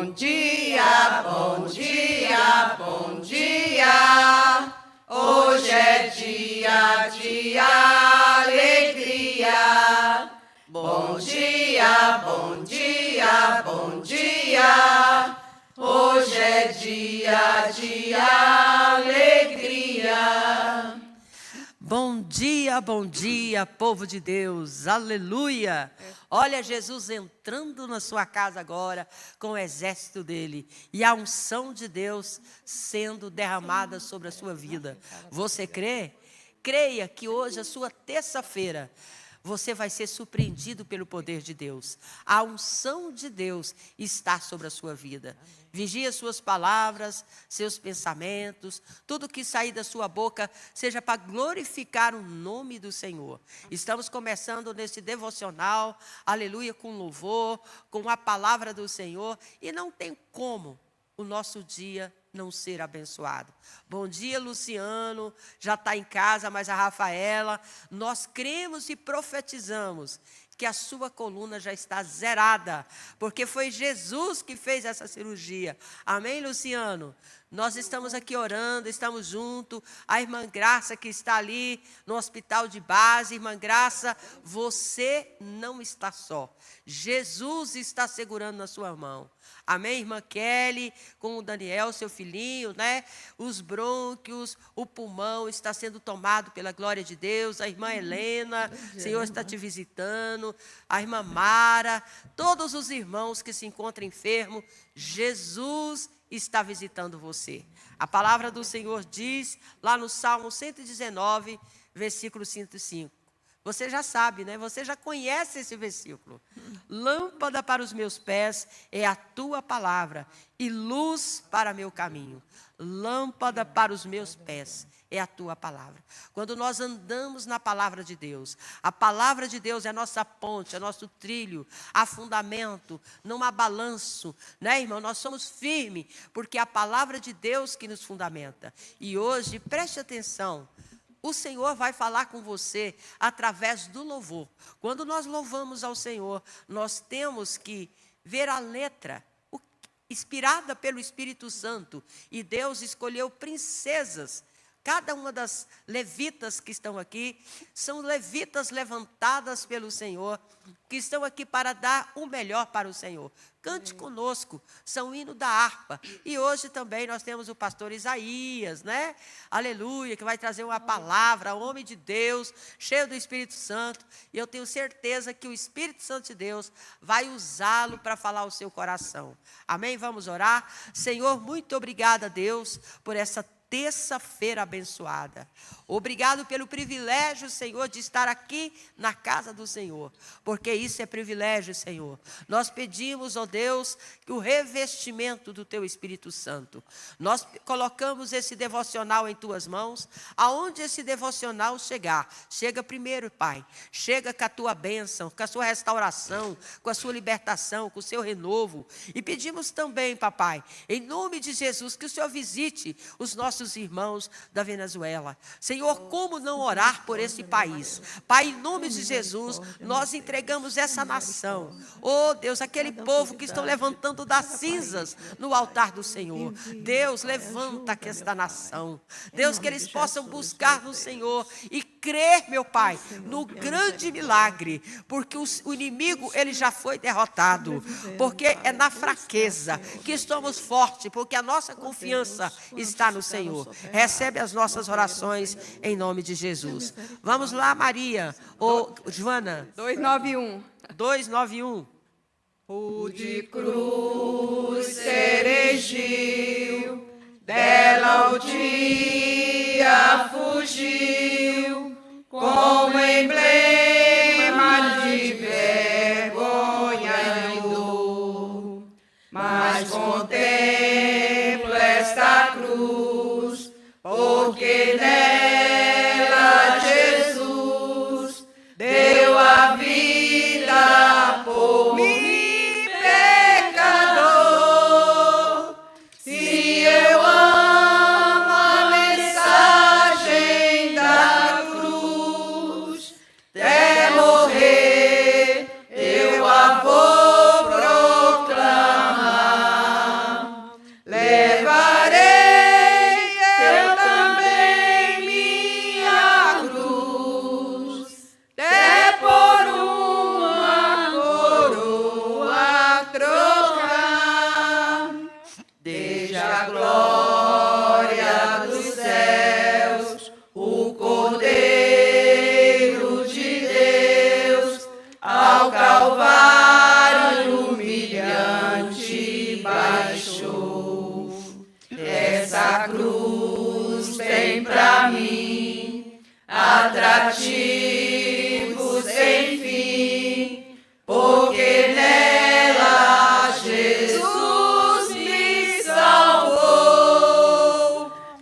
Bom dia, bom dia, bom dia. Hoje é dia de alegria. Bom dia, bom dia, bom dia. Hoje é dia de alegria. Bom dia, povo de Deus, aleluia! Olha Jesus entrando na sua casa agora com o exército dele e a unção de Deus sendo derramada sobre a sua vida. Você crê? Creia que hoje, a sua terça-feira, você vai ser surpreendido pelo poder de Deus. A unção de Deus está sobre a sua vida. Vigie suas palavras, seus pensamentos, tudo que sair da sua boca, seja para glorificar o nome do Senhor. Estamos começando nesse devocional, aleluia, com louvor, com a palavra do Senhor, e não tem como o nosso dia não ser abençoado. Bom dia, Luciano, já está em casa, mas a Rafaela, nós cremos e profetizamos que a sua coluna já está zerada, porque foi Jesus que fez essa cirurgia. Amém, Luciano? Nós estamos aqui orando, estamos juntos. A irmã Graça que está ali no hospital de base. Irmã Graça, você não está só. Jesus está segurando na sua mão. Amém, irmã Kelly, com o Daniel, seu filhinho, né? Os brônquios, o pulmão está sendo tomado pela glória de Deus. A irmã Helena, o Senhor está te visitando. A irmã Mara, todos os irmãos que se encontram enfermos, Jesus está visitando você. A palavra do Senhor diz, lá no Salmo 119, versículo 105. Você já sabe, né? Você já conhece esse versículo. Lâmpada para os meus pés é a tua palavra e luz para meu caminho. Lâmpada para os meus pés é a tua palavra. Quando nós andamos na palavra de Deus, a palavra de Deus é a nossa ponte, é nosso trilho, a fundamento, não há balanço, né, irmão? Nós somos firmes, porque é a palavra de Deus que nos fundamenta. E hoje, preste atenção, o Senhor vai falar com você através do louvor. Quando nós louvamos ao Senhor, nós temos que ver a letra, inspirada pelo Espírito Santo. E Deus escolheu princesas. Cada uma das levitas que estão aqui, são levitas levantadas pelo Senhor, que estão aqui para dar o melhor para o Senhor. Cante conosco, são hino da harpa. E hoje também nós temos o pastor Isaías, né? Aleluia, que vai trazer uma palavra, homem de Deus, cheio do Espírito Santo. E eu tenho certeza que o Espírito Santo de Deus vai usá-lo para falar ao seu coração. Amém? Vamos orar? Senhor, muito obrigada, Deus, por essa terça-feira abençoada. Obrigado pelo privilégio, Senhor, de estar aqui na casa do Senhor, porque isso é privilégio, Senhor. Nós pedimos, ó Deus, que o revestimento do Teu Espírito Santo, nós colocamos esse devocional em Tuas mãos, aonde esse devocional chegar, chega primeiro, Pai, chega com a Tua bênção, com a Sua restauração, com a Sua libertação, com o Seu renovo, e pedimos também, Papai, em nome de Jesus, que o Senhor visite os nossos irmãos da Venezuela. Senhor, como não orar por esse país? Pai, em nome de Jesus, nós entregamos essa nação. Oh, Deus, aquele povo que estão levantando das cinzas no altar do Senhor. Deus, levanta esta nação. Deus, que eles possam buscar no Senhor e crer, meu Pai, no grande milagre, porque o inimigo, ele já foi derrotado, porque é na fraqueza que somos fortes, porque a nossa confiança está no Senhor. Recebe as nossas orações em nome de Jesus. Vamos lá, Maria, ou Joana. 291. 291. O de cruz ceregiu, dela o dia fugiu, como emblema de vergonha e dor. Mas contemplo esta cruz, porque nela Jesus deu a vida por mim, pecador. Se eu amo a mensagem da cruz, até morrer eu a vou proclamar. atrativos, enfim, porque nela Jesus me salvou.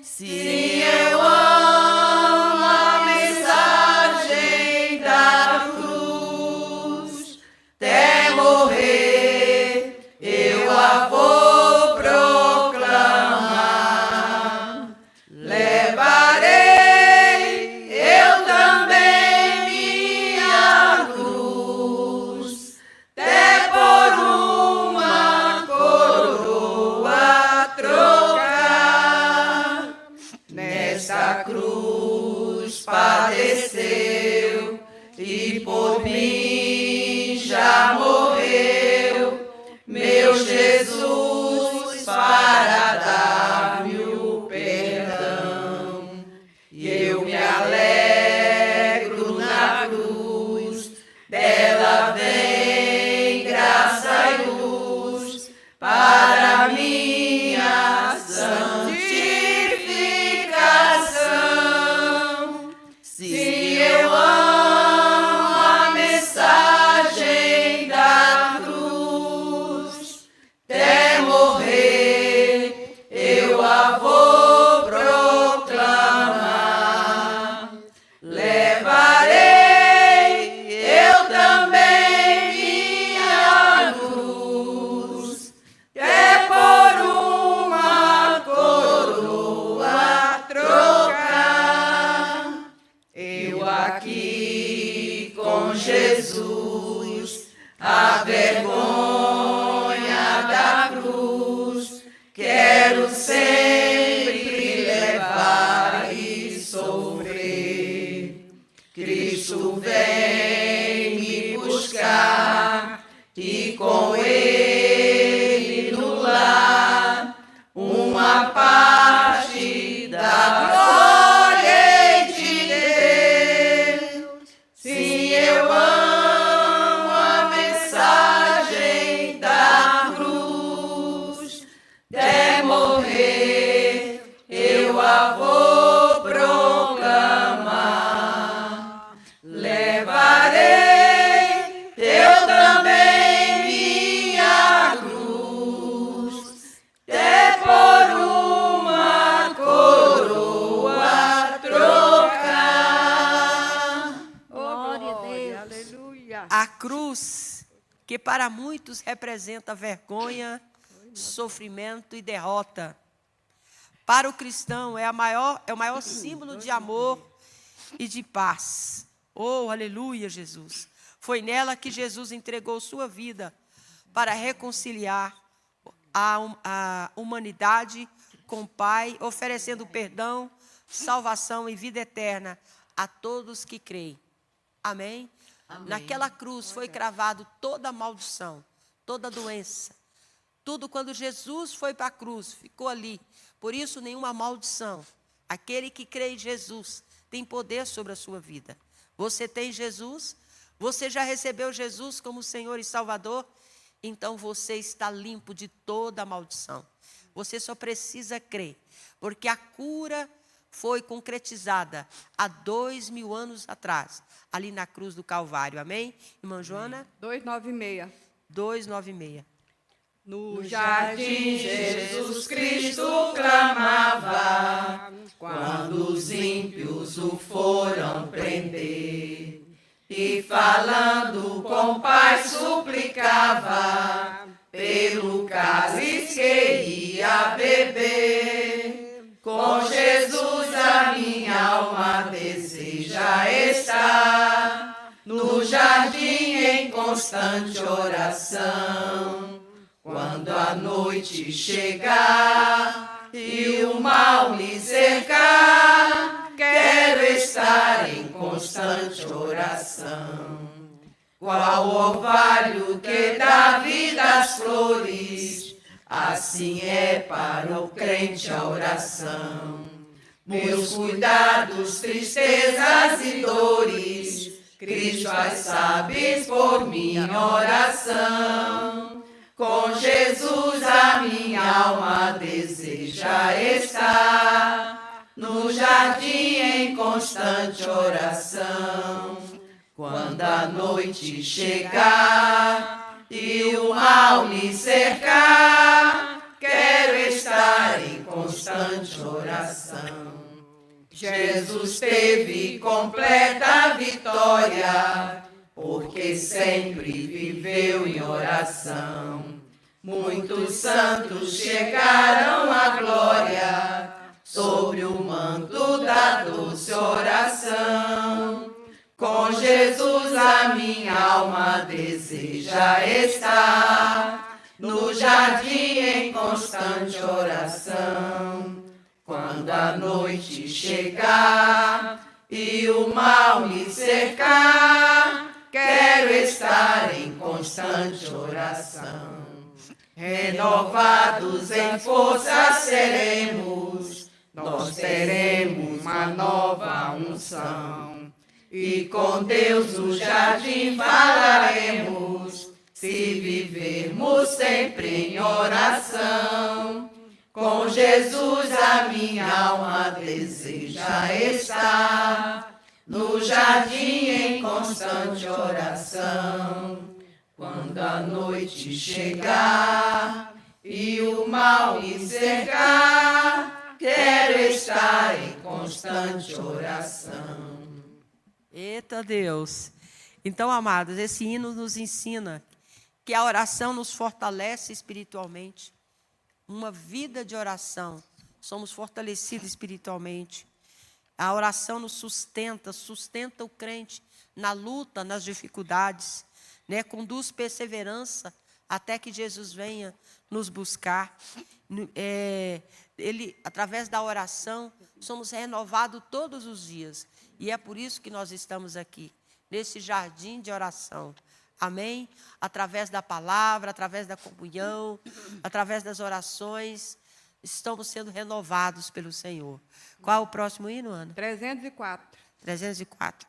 Sim, eu amo a mensagem da cruz, até morrer eu a vou proclamar. Levarei eu também minha cruz, até por uma coroa trocar. Nesta cruz padeceu e por mim já morreu meu Jesus para dar-me o perdão. E eu me alegro na cruz, dela vem graça e luz para minha santificação. Sim, eu amo a mensagem da cruz, até morrer eu a vou proclamar. Levarei eu também minha cruz, até por uma coroa trocar. Eu aqui com Jesus, a vergonha da cruz, quero sempre levar e sofrer. Cristo vem me buscar e com ele no lar uma parte da glória hei de Deus. Sim, eu amo a mensagem da cruz, até morrer eu a vou proclamar. Levarei eu também minha cruz, até por uma coroa trocar. Glória a Deus. Aleluia. A cruz, que para muitos representa vergonha, sofrimento e derrota, para o cristão é o maior símbolo de amor e de paz. Oh, aleluia, Jesus. Foi nela que Jesus entregou sua vida para reconciliar a humanidade com o Pai, oferecendo perdão, salvação e vida eterna a todos que creem. Amém? Naquela cruz foi cravado toda a maldição, toda a doença. Tudo quando Jesus foi para a cruz, ficou ali. Por isso, nenhuma maldição. Aquele que crê em Jesus tem poder sobre a sua vida. Você tem Jesus? Você já recebeu Jesus como Senhor e Salvador? Então você está limpo de toda a maldição. Você só precisa crer, porque a cura foi concretizada há 2000 anos atrás, ali na cruz do Calvário. Amém? Irmã Joana? 296. 296. No jardim Jesus Cristo clamava, quando os ímpios o foram prender, e falando com o Pai suplicava, pelo cálice que ia beber. Com Jesus a minha alma deseja estar, no jardim em constante oração. Quando a noite chegar e o mal me cercar, quero estar em constante oração. Qual orvalho que dá vida às flores, assim é para o crente a oração. Meus cuidados, tristezas e dores, Cristo as sabes por minha oração. Com Jesus a minha alma deseja estar, no jardim em constante constante oração. Quando a noite chegar e o mal me cercar, quero estar em constante oração. Jesus teve completa vitória, porque sempre viveu em oração. Muitos santos chegaram à glória, sobre o manto da doce oração. Com Jesus a minha alma deseja estar, no jardim em constante oração. Quando a noite chegar e o mal me cercar, quero estar em constante oração. Renovados em força seremos, nós teremos uma nova unção. E com Deus no jardim falaremos, se vivermos sempre em oração. Com Jesus a minha alma deseja estar, no jardim em constante oração. Quando a noite chegar e o mal me cercar, quero estar em constante oração. Eita Deus! Então, amados, esse hino nos ensina que a oração nos fortalece espiritualmente. Uma vida de oração, somos fortalecidos espiritualmente. A oração nos sustenta o crente na luta, nas dificuldades, né? Conduz perseverança até que Jesus venha nos buscar. Através da oração, somos renovados todos os dias. E é por isso que nós estamos aqui, nesse jardim de oração. Amém? Através da palavra, através da comunhão, através das orações, estamos sendo renovados pelo Senhor. Qual é o próximo hino, Ana? 304. 304.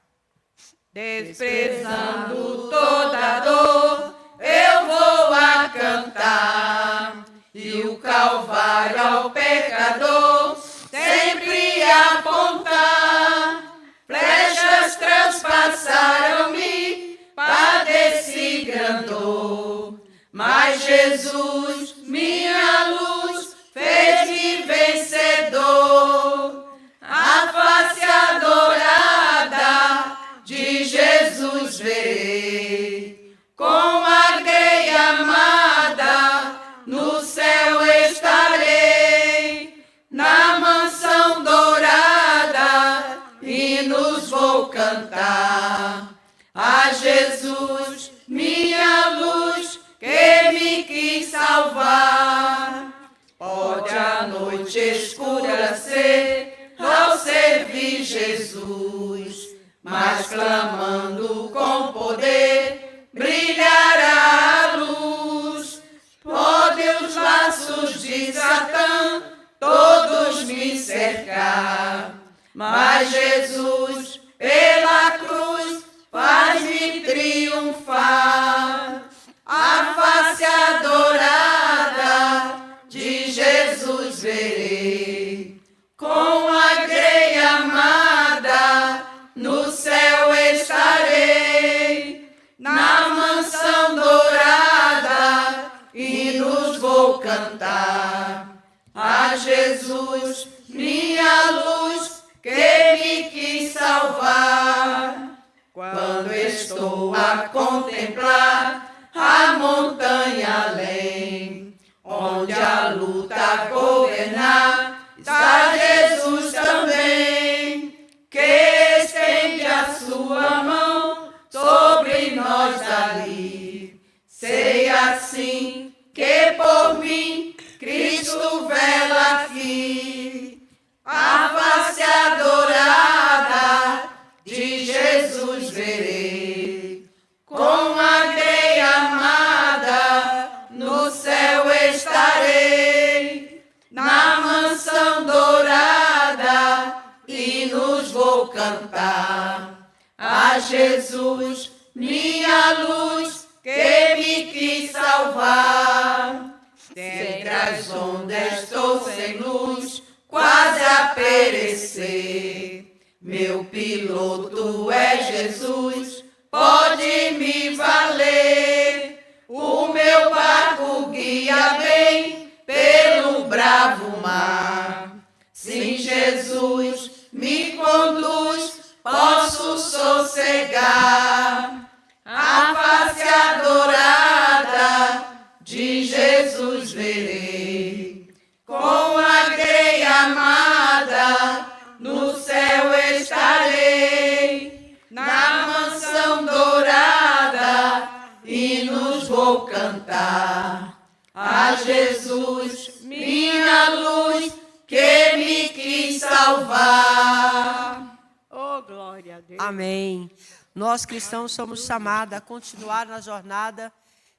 Desprezando toda dor, eu vou a cantar, e o Calvário ao pecador sempre apontar. Flechas transpassaram-me, padeci grande dor, mas Jesus, minha luz, fez-me vencedor. A face adorada de Jesus verei, com a greia amada no céu estarei, na mansão dourada hinos vou cantar. A Jesus, minha luz, que me quis salvar. Pode a noite escura ser ao servir Jesus, mas clamando com poder brilhará a luz. Pode os laços de Satã todos me cercar, mas Jesus pela cruz faz-me triunfar. A face adorada de Jesus verei, com a greia amada no céu estarei, na mansão dourada hinos vou cantar. A Jesus, minha luz, que me quis salvar. Quando estou a contemplar a montanha além, onde a luta governar, está Jesus também, que estende a sua mão sobre nós ali. Sei assim que por mim Cristo vela aqui. A face adorada de Jesus verei, com a greia amada no céu estarei, na mansão dourada hinos vou cantar. A Jesus, minha luz, que me quis salvar. Dentre as ondas estou sem luz, quase a perecer, Meu piloto é Jesus, pode me valer. O meu barco guia bem pelo bravo mar. Sim, Jesus me conduz, posso sossegar. A face adorada de Jesus verei. Com a grei amada no céu estarei. Na mansão dourada hinos vou cantar. A Jesus, minha luz, que me quis salvar. Oh, glória a Deus. Amém. Nós cristãos somos chamados a continuar na jornada,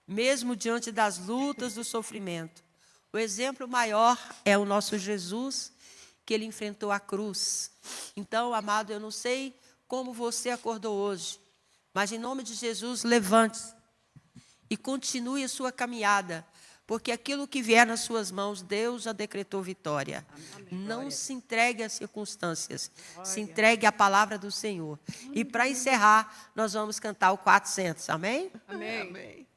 mesmo diante das lutas, do sofrimento. O exemplo maior é o nosso Jesus, que ele enfrentou a cruz. Então, amado, eu não sei como você acordou hoje, mas em nome de Jesus, levante-se e continue a sua caminhada, porque aquilo que vier nas suas mãos, Deus já decretou vitória. Amém. Não se entregue às circunstâncias, se entregue à palavra do Senhor. E para encerrar, nós vamos cantar o 400, amém? Amém. Amém.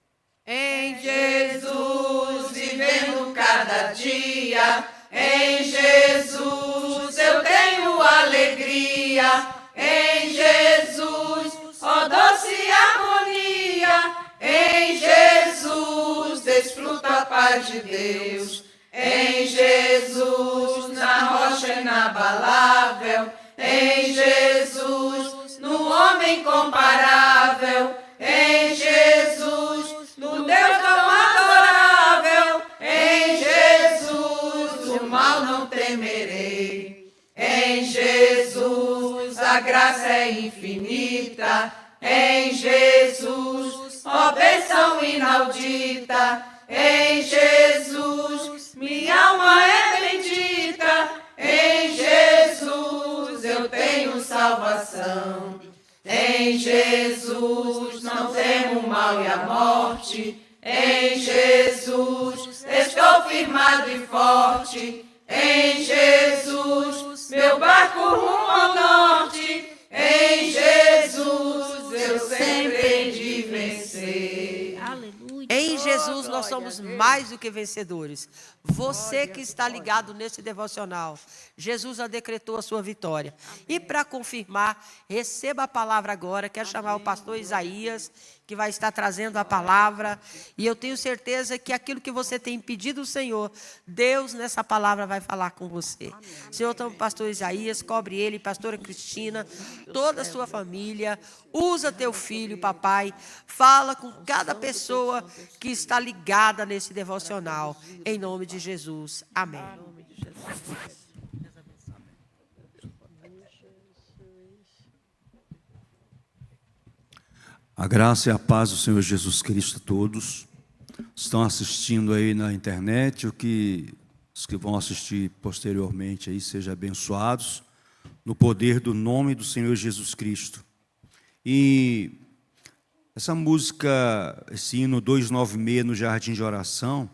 Em Jesus, vivendo cada dia, em Jesus eu tenho alegria, em Jesus, ó doce harmonia, em Jesus desfruto a paz de Deus, em Jesus, na rocha inabalável, em Jesus, no homem comparável, em Jesus, no Deus tão adorável, em Jesus, o mal não temerei, em Jesus, a graça é infinita, em Jesus, ó bênção inaudita, em Jesus, minha alma é bendita, em Jesus eu tenho salvação. Em Jesus não temo o mal e a morte, em Jesus estou firmado e forte, em Jesus meu barco rumo ao norte, em Jesus eu sempre hei de vencer. Aleluia. Em Jesus nós somos mais do que vencedores. Você que está ligado nesse devocional, Jesus já decretou a sua vitória. E para confirmar, receba a palavra agora. Quero chamar o pastor Isaías, que vai estar trazendo a palavra. E eu tenho certeza que aquilo que você tem pedido ao Senhor, Deus nessa palavra vai falar com você. Senhor, então, pastor Isaías, cobre ele, pastora Cristina, toda a sua família. Usa teu filho, papai. Fala com cada pessoa que está ligada nesse devocional. Em nome de Jesus. Amém. A graça e a paz do Senhor Jesus Cristo a todos. Estão assistindo aí na internet, os que vão assistir posteriormente aí sejam abençoados no poder do nome do Senhor Jesus Cristo. E essa música, esse hino 296 no Jardim de Oração,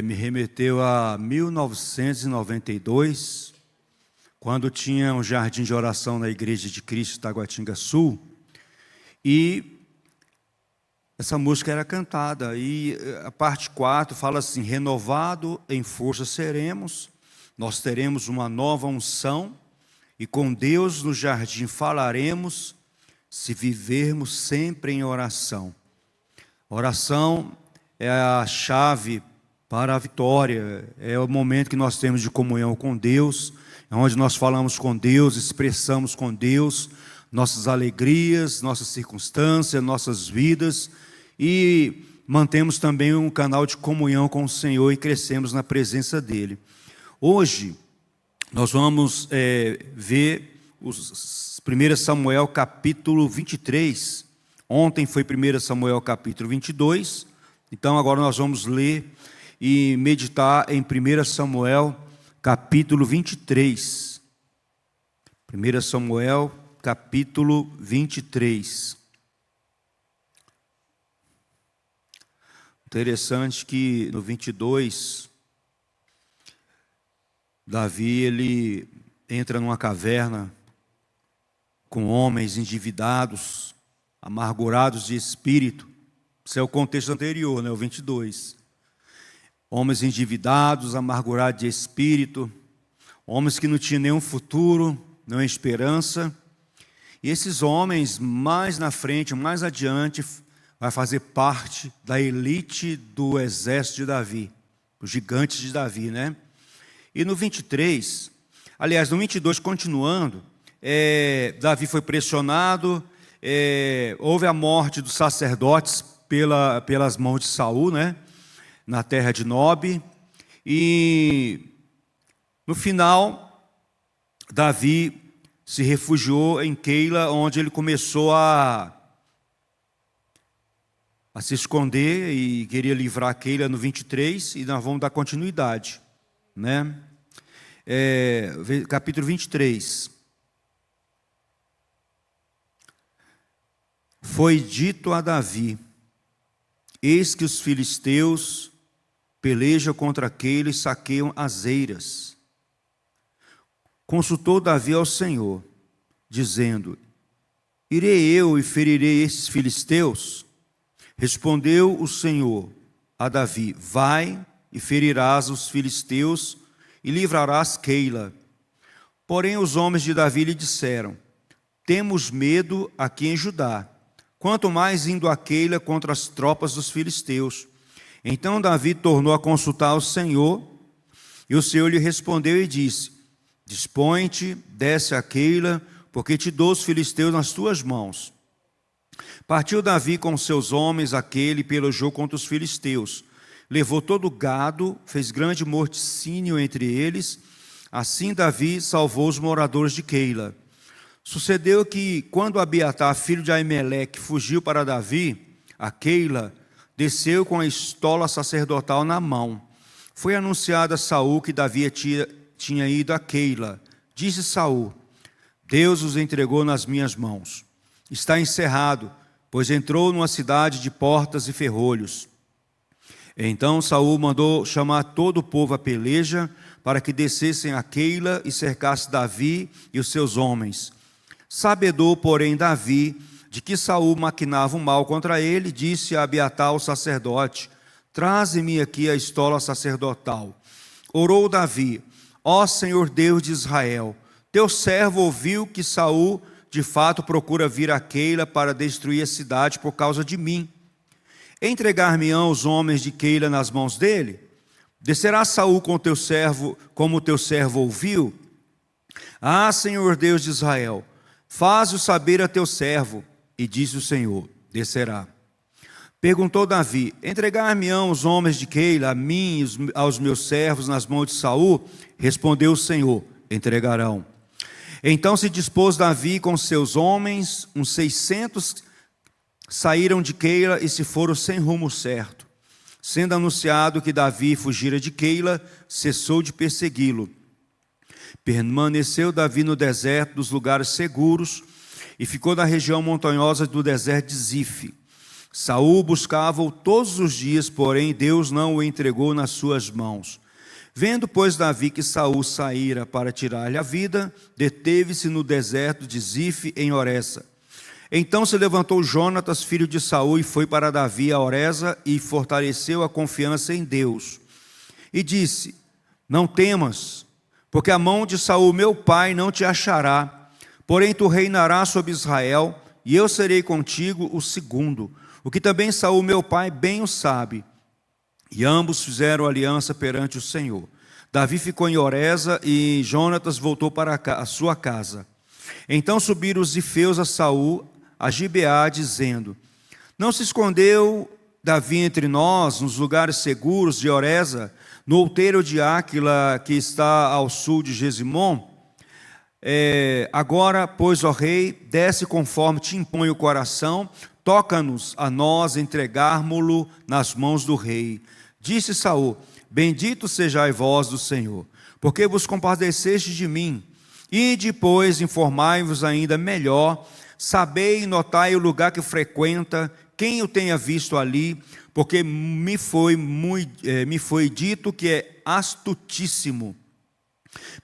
me remeteu a 1992, quando tinha um jardim de oração na Igreja de Cristo, Taguatinga Sul, e essa música era cantada, e a parte 4 fala assim: renovado em força seremos, nós teremos uma nova unção, e com Deus no jardim falaremos, se vivermos sempre em oração. Oração é a chave para a vitória, é o momento que nós temos de comunhão com Deus, é onde nós falamos com Deus, expressamos com Deus nossas alegrias, nossas circunstâncias, nossas vidas, e mantemos também um canal de comunhão com o Senhor e crescemos na presença dEle. Hoje, nós vamos ver os 1 Samuel capítulo 23, ontem foi 1 Samuel capítulo 22, então agora nós vamos ler e meditar em 1 Samuel capítulo 23. 1 Samuel capítulo 23. Interessante que no 22, Davi ele entra numa caverna com homens endividados, amargurados de espírito. Esse é o contexto anterior, né, o 22. Homens endividados, amargurados de espírito, homens que não tinham nenhum futuro, nenhuma esperança. E esses homens, mais na frente, mais adiante, vai fazer parte da elite do exército de Davi, os gigantes de Davi, né? E no 23, aliás, no 22, continuando, Davi foi pressionado, houve a morte dos sacerdotes pelas mãos de Saul, né? Na terra de Nob, e no final, Davi se refugiou em Keila, onde ele começou a se esconder e queria livrar Keila no 23, e nós vamos dar continuidade, né? Capítulo 23. Foi dito a Davi: eis que os filisteus pelejam contra Keila e saqueiam as eiras. Consultou Davi ao Senhor, dizendo: irei eu e ferirei esses filisteus? Respondeu o Senhor a Davi: vai e ferirás os filisteus e livrarás Keila. Porém os homens de Davi lhe disseram: temos medo aqui em Judá, quanto mais indo a Keila contra as tropas dos filisteus. Então Davi tornou a consultar o Senhor, e o Senhor lhe respondeu e disse: dispõe-te, desce a Keila, porque te dou os filisteus nas tuas mãos. Partiu Davi com seus homens a Keila e pelejou contra os filisteus. Levou todo o gado, fez grande morticínio entre eles. Assim Davi salvou os moradores de Keila. Sucedeu que, quando Abiatar, filho de Aimeleque, fugiu para Davi, a Keila, desceu com a estola sacerdotal na mão. Foi anunciado a Saul que Davi tinha ido a Keila. Disse Saul: Deus os entregou nas minhas mãos. Está encerrado, pois entrou numa cidade de portas e ferrolhos. Então Saul mandou chamar todo o povo à peleja, para que descessem a Keila e cercasse Davi e os seus homens. Sabedor, porém, Davi, de que Saul maquinava o mal contra ele, disse a Abiatar, o sacerdote: traze-me aqui a estola sacerdotal. Orou Davi: ó Senhor Deus de Israel, teu servo ouviu que Saul de fato procura vir a Keila para destruir a cidade por causa de mim. Entregar-me-ão os homens de Keila nas mãos dele? Descerá Saul com teu servo, como o teu servo ouviu? Ah, Senhor Deus de Israel, faze-o saber a teu servo. E disse o Senhor: descerá. Perguntou Davi: entregar-me-ão os homens de Keila a mim e aos meus servos nas mãos de Saul? Respondeu o Senhor: entregarão. Então se dispôs Davi com seus homens, uns 600 saíram de Keila e se foram sem rumo certo. Sendo anunciado que Davi fugira de Keila, cessou de persegui-lo. Permaneceu Davi no deserto dos lugares seguros e ficou na região montanhosa do deserto de Zif. Saul buscava-o todos os dias, porém Deus não o entregou nas suas mãos. Vendo, pois, Davi que Saul saíra para tirar-lhe a vida, deteve-se no deserto de Zif, em Horesa. Então se levantou Jonatas, filho de Saul, e foi para Davi a Horesa, e fortaleceu a confiança em Deus. E disse: não temas, porque a mão de Saul, meu pai, não te achará, porém tu reinarás sobre Israel, e eu serei contigo o segundo, o que também Saul, meu pai, bem o sabe. E ambos fizeram aliança perante o Senhor. Davi ficou em Horesa e Jonatas voltou para a sua casa. Então subiram os zifeus a Saul, a Gibeá, dizendo: não se escondeu Davi entre nós, nos lugares seguros de Horesa, no outeiro de Áquila, que está ao sul de Gesimom? Agora, pois, ó rei, desce conforme te impõe o coração, toca-nos a nós entregarmo-lo nas mãos do rei. Disse Saul: bendito sejais vós do Senhor, porque vos compadeceste de mim. E depois informai-vos ainda melhor, sabei e notai o lugar que frequenta, quem o tenha visto ali, porque me foi dito que é astutíssimo.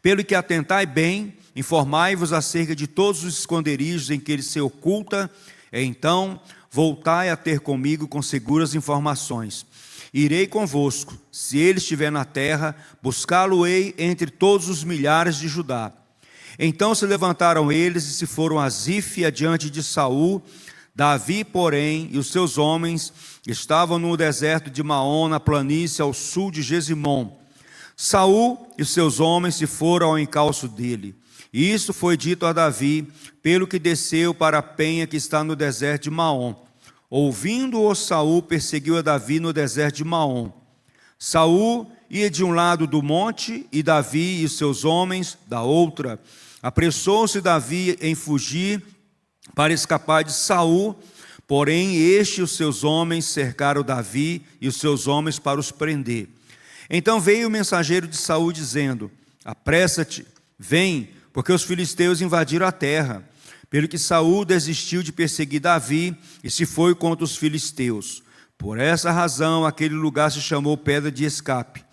Pelo que atentai bem, informai-vos acerca de todos os esconderijos em que ele se oculta, então voltai a ter comigo com seguras informações. Irei convosco, se ele estiver na terra, buscá-lo-ei entre todos os milhares de Judá. Então se levantaram eles e se foram a Zíf adiante de Saul. Davi, porém, e os seus homens estavam no deserto de Maom, na planície ao sul de Gesimom. Saul e seus homens se foram ao encalço dele. E isto foi dito a Davi, pelo que desceu para a penha que está no deserto de Maom. Ouvindo-o, Saul perseguiu a Davi no deserto de Maom. Saul ia de um lado do monte, e Davi e os seus homens da outra. Apressou-se Davi em fugir para escapar de Saul, porém este e os seus homens cercaram Davi e os seus homens para os prender. Então veio o mensageiro de Saul dizendo: apressa-te, vem, porque os filisteus invadiram a terra. Pelo que Saul desistiu de perseguir Davi e se foi contra os filisteus. Por essa razão aquele lugar se chamou Pedra de Escape.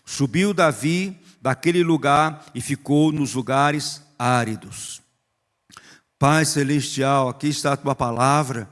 Subiu Davi daquele lugar e ficou nos lugares áridos. Pai celestial, aqui está a tua palavra.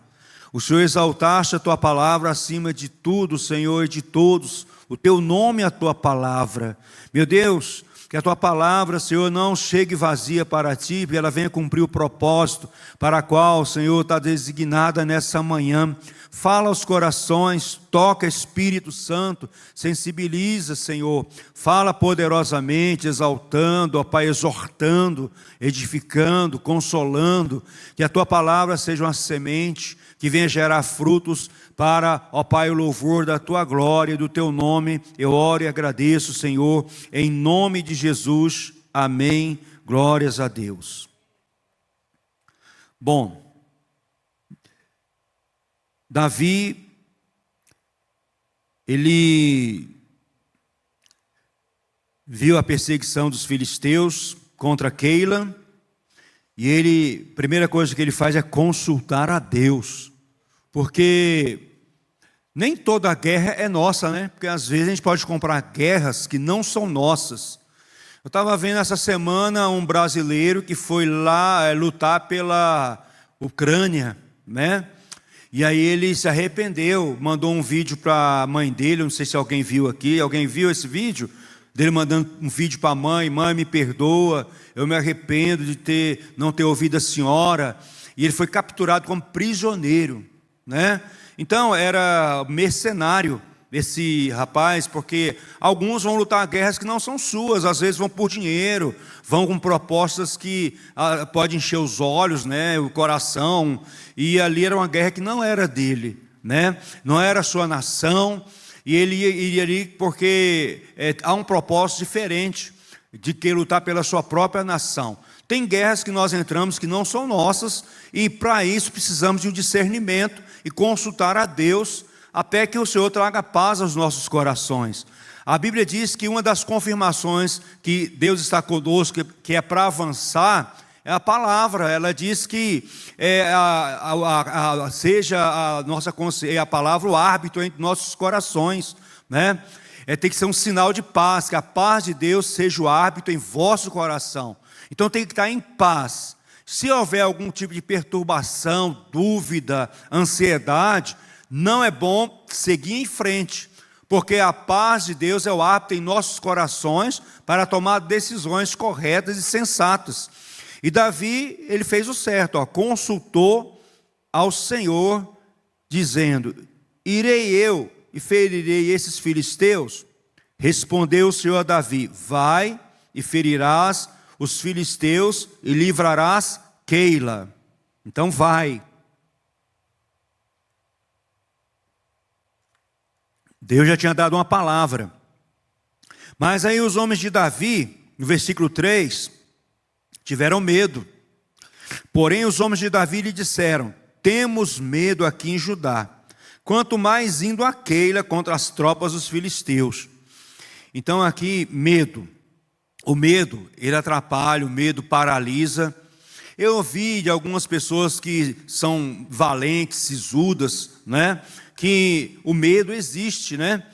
O Senhor exaltaste a tua palavra acima de tudo, Senhor, e de todos. O teu nome é a tua palavra. Meu Deus, que a tua palavra, Senhor, não chegue vazia para ti, e ela venha cumprir o propósito para a qual, Senhor, está designada nessa manhã. Fala aos corações, toca Espírito Santo, sensibiliza, Senhor. Fala poderosamente, exaltando, ó Pai, exortando, edificando, consolando. Que a tua palavra seja uma semente que venha gerar frutos para, ó Pai, o louvor da tua glória e do teu nome. Eu oro e agradeço, Senhor, em nome de Jesus. Amém. Glórias a Deus. Bom, Davi, ele viu a perseguição dos filisteus contra Keila, e ele, a primeira coisa que ele faz é consultar a Deus, porque nem toda guerra é nossa, né? Porque às vezes a gente pode comprar guerras que não são nossas. Eu estava vendo essa semana um brasileiro que foi lá lutar pela Ucrânia, né? E aí ele se arrependeu, mandou um vídeo para a mãe dele, não sei se alguém viu aqui. Alguém viu esse vídeo? Dele mandando um vídeo para a mãe: mãe, me perdoa, eu me arrependo de não ter ouvido a senhora. E ele foi capturado como prisioneiro, né? Então era mercenário esse rapaz, porque alguns vão lutar guerras que não são suas, às vezes vão por dinheiro, vão com propostas que podem encher os olhos, né, o coração, e ali era uma guerra que não era dele, né, não era a sua nação, e ele iria ali porque há um propósito diferente de que lutar pela sua própria nação. Tem guerras que nós entramos que não são nossas, e para isso precisamos de um discernimento e consultar a Deus, até que o Senhor traga paz aos nossos corações. A Bíblia diz que uma das confirmações que Deus está conosco, que é para avançar, é a palavra. Ela diz que seja a nossa consciência, a palavra o árbitro entre nossos corações, né? Tem que ser um sinal de paz, que a paz de Deus seja o árbitro em vosso coração. Então tem que estar em paz. Se houver algum tipo de perturbação, dúvida, ansiedade, não é bom seguir em frente, porque a paz de Deus é o árbitro em nossos corações para tomar decisões corretas e sensatas. E Davi, ele fez o certo, consultou ao Senhor, dizendo: irei eu e ferirei esses filisteus? Respondeu o Senhor a Davi: vai e ferirás os filisteus e livrarás Keila. Então vai. Deus já tinha dado uma palavra. Mas aí os homens de Davi, no versículo 3, tiveram medo. Porém os homens de Davi lhe disseram: temos medo aqui em Judá, quanto mais indo a Keila contra as tropas dos filisteus. Então aqui, medo. O medo, ele atrapalha, o medo paralisa. Eu ouvi de algumas pessoas que são valentes, sisudas, né, que o medo existe, né?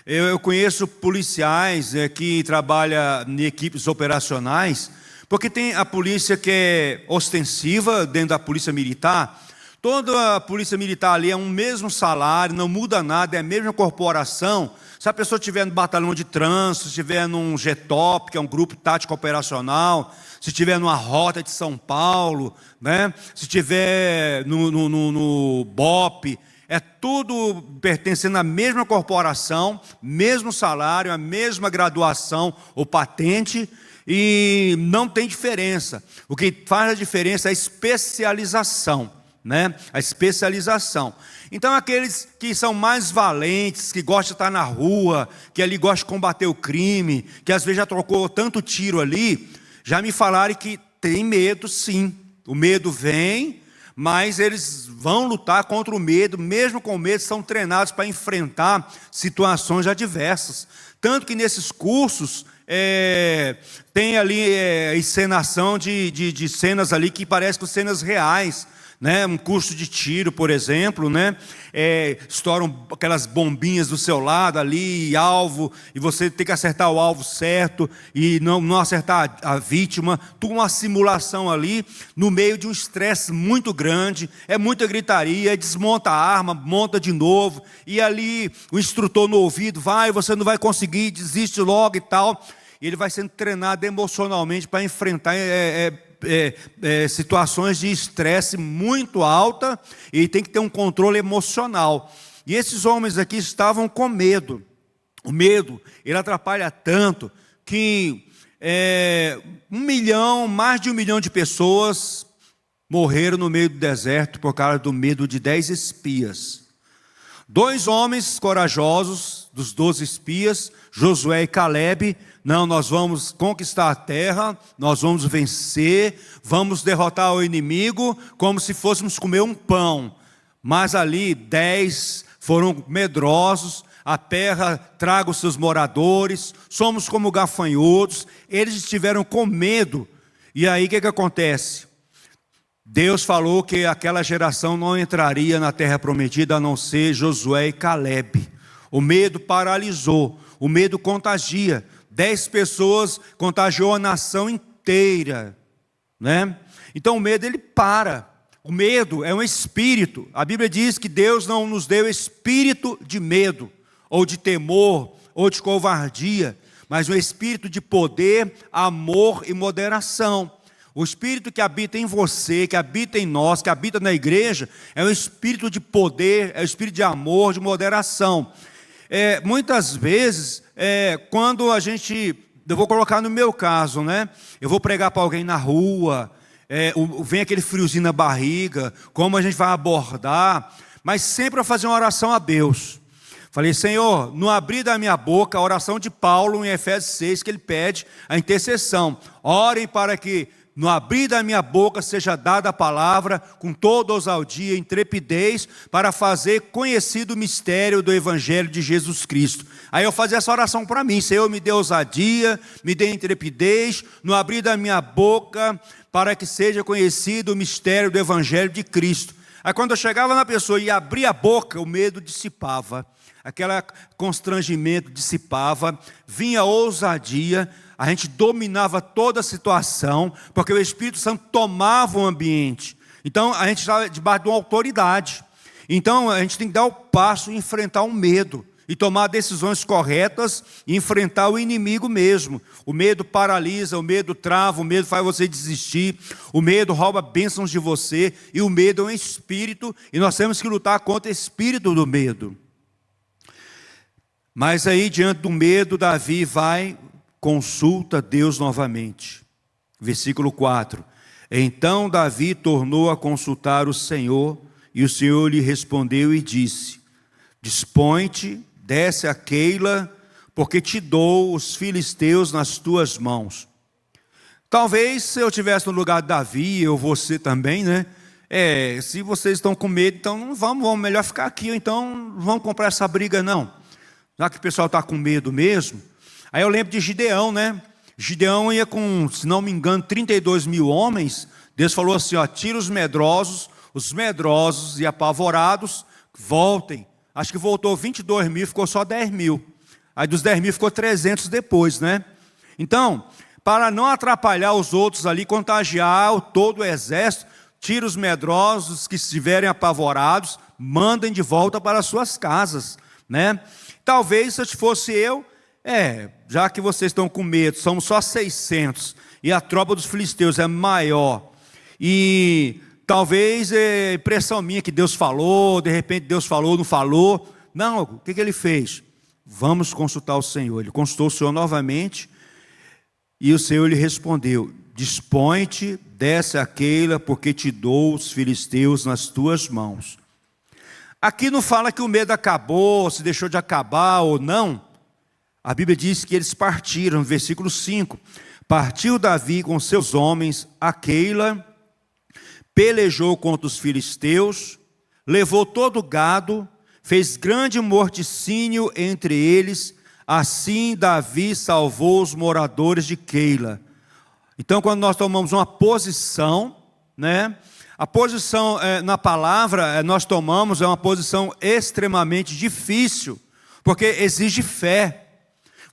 Eu conheço policiais que trabalham em equipes operacionais, Porque tem a polícia que é ostensiva dentro da polícia militar. Toda a polícia militar ali é um mesmo salário, não muda nada, é a mesma corporação. Se a pessoa estiver no batalhão de trânsito, se estiver num GTOP, que é um grupo tático operacional, se estiver numa rota de São Paulo, né? Se estiver no BOP, é tudo pertencendo à mesma corporação, mesmo salário, a mesma graduação ou patente, e não tem diferença. O que faz a diferença é a especialização, né? A especialização. Então aqueles que são mais valentes, que gostam de estar na rua, que ali gostam de combater o crime, que às vezes já trocou tanto tiro ali, já me falaram que tem medo sim. O medo vem, mas eles vão lutar contra o medo, mesmo com medo, são treinados para enfrentar situações adversas. Tanto que nesses cursos tem ali encenação de cenas ali que parecem com cenas reais, né? Um curso de tiro, por exemplo, né? Estouram aquelas bombinhas do seu lado ali, alvo, e você tem que acertar o alvo certo e não acertar a vítima. Tudo uma simulação ali, no meio de um estresse muito grande, é muita gritaria, desmonta a arma, monta de novo, e ali o instrutor no ouvido, você não vai conseguir, desiste logo e tal. E ele vai sendo treinado emocionalmente para enfrentar situações de estresse muito alta, e tem que ter um controle emocional. E esses homens aqui estavam com medo. O medo, ele atrapalha tanto que mais de 1 milhão de pessoas morreram no meio do deserto por causa do medo de 10 espias. 2 homens corajosos, dos 12 espias, Josué e Calebe, não, nós vamos conquistar a terra, nós vamos vencer, vamos derrotar o inimigo, como se fôssemos comer um pão. Mas ali 10 foram medrosos, a terra traga os seus moradores, somos como gafanhotos. Eles estiveram com medo. E aí o que acontece? Deus falou que aquela geração não entraria na terra prometida, a não ser Josué e Calebe. O medo paralisou, o medo contagia. 10 pessoas contagiou a nação inteira, né? Então o medo, ele para. O medo é um espírito. A Bíblia diz que Deus não nos deu espírito de medo, ou de temor, ou de covardia, mas um espírito de poder, amor e moderação. O espírito que habita em você, que habita em nós, que habita na igreja, é um espírito de poder, é um espírito de amor, de moderação. Muitas vezes, quando eu vou colocar no meu caso, né? Eu vou pregar para alguém na rua, vem aquele friozinho na barriga, como a gente vai abordar, mas sempre eu fazer uma oração a Deus. Falei, Senhor, no abrir da minha boca, a oração de Paulo em Efésios 6, que ele pede a intercessão. Orem para que no abrir da minha boca seja dada a palavra com toda ousadia e intrepidez para fazer conhecido o mistério do Evangelho de Jesus Cristo. Aí eu fazia essa oração para mim. Senhor, me dê ousadia, me dê intrepidez no abrir da minha boca para que seja conhecido o mistério do Evangelho de Cristo. Aí quando eu chegava na pessoa e abria a boca, o medo dissipava, aquele constrangimento dissipava, vinha ousadia, a gente dominava toda a situação, porque o Espírito Santo tomava o ambiente. Então a gente estava debaixo de uma autoridade. Então a gente tem que dar o passo e enfrentar o medo, e tomar decisões corretas e enfrentar o inimigo mesmo. O medo paralisa, o medo trava, o medo faz você desistir, o medo rouba bênçãos de você, e o medo é um espírito, e nós temos que lutar contra o espírito do medo. Mas aí, diante do medo, Davi consulta Deus novamente. Versículo 4. Então Davi tornou a consultar o Senhor, e o Senhor lhe respondeu e disse: dispõe-te, desce a Keila, porque te dou os filisteus nas tuas mãos. Talvez se eu estivesse no lugar de Davi, ou você também, né? Se vocês estão com medo, então não vamos melhor ficar aqui, ou então não vamos comprar essa briga não. Já que o pessoal está com medo mesmo. Aí eu lembro de Gideão, né? Gideão ia com, se não me engano, 32 mil homens. Deus falou assim, tira os medrosos e apavorados, voltem. Acho que voltou 22 mil, ficou só 10 mil. Aí dos 10 mil ficou 300 depois, né? Então, para não atrapalhar os outros ali, contagiar todo o exército, tira os medrosos que estiverem apavorados, mandem de volta para suas casas, né? Talvez se fosse eu, já que vocês estão com medo, somos só 600, e a tropa dos filisteus é maior, e talvez é impressão minha que Deus falou, de repente Deus falou, não falou. Não, o que ele fez? Vamos consultar o Senhor. Ele consultou o Senhor novamente, e o Senhor lhe respondeu: dispõe-te, desce a Keila, porque te dou os filisteus nas tuas mãos. Aqui não fala que o medo acabou, se deixou de acabar ou não. A Bíblia diz que eles partiram, no versículo 5. Partiu Davi com seus homens a Keila, pelejou contra os filisteus, levou todo o gado, fez grande morticínio entre eles. Assim Davi salvou os moradores de Keila. Então, quando nós tomamos uma posição, né? A posição na palavra nós tomamos é uma posição extremamente difícil, porque exige fé.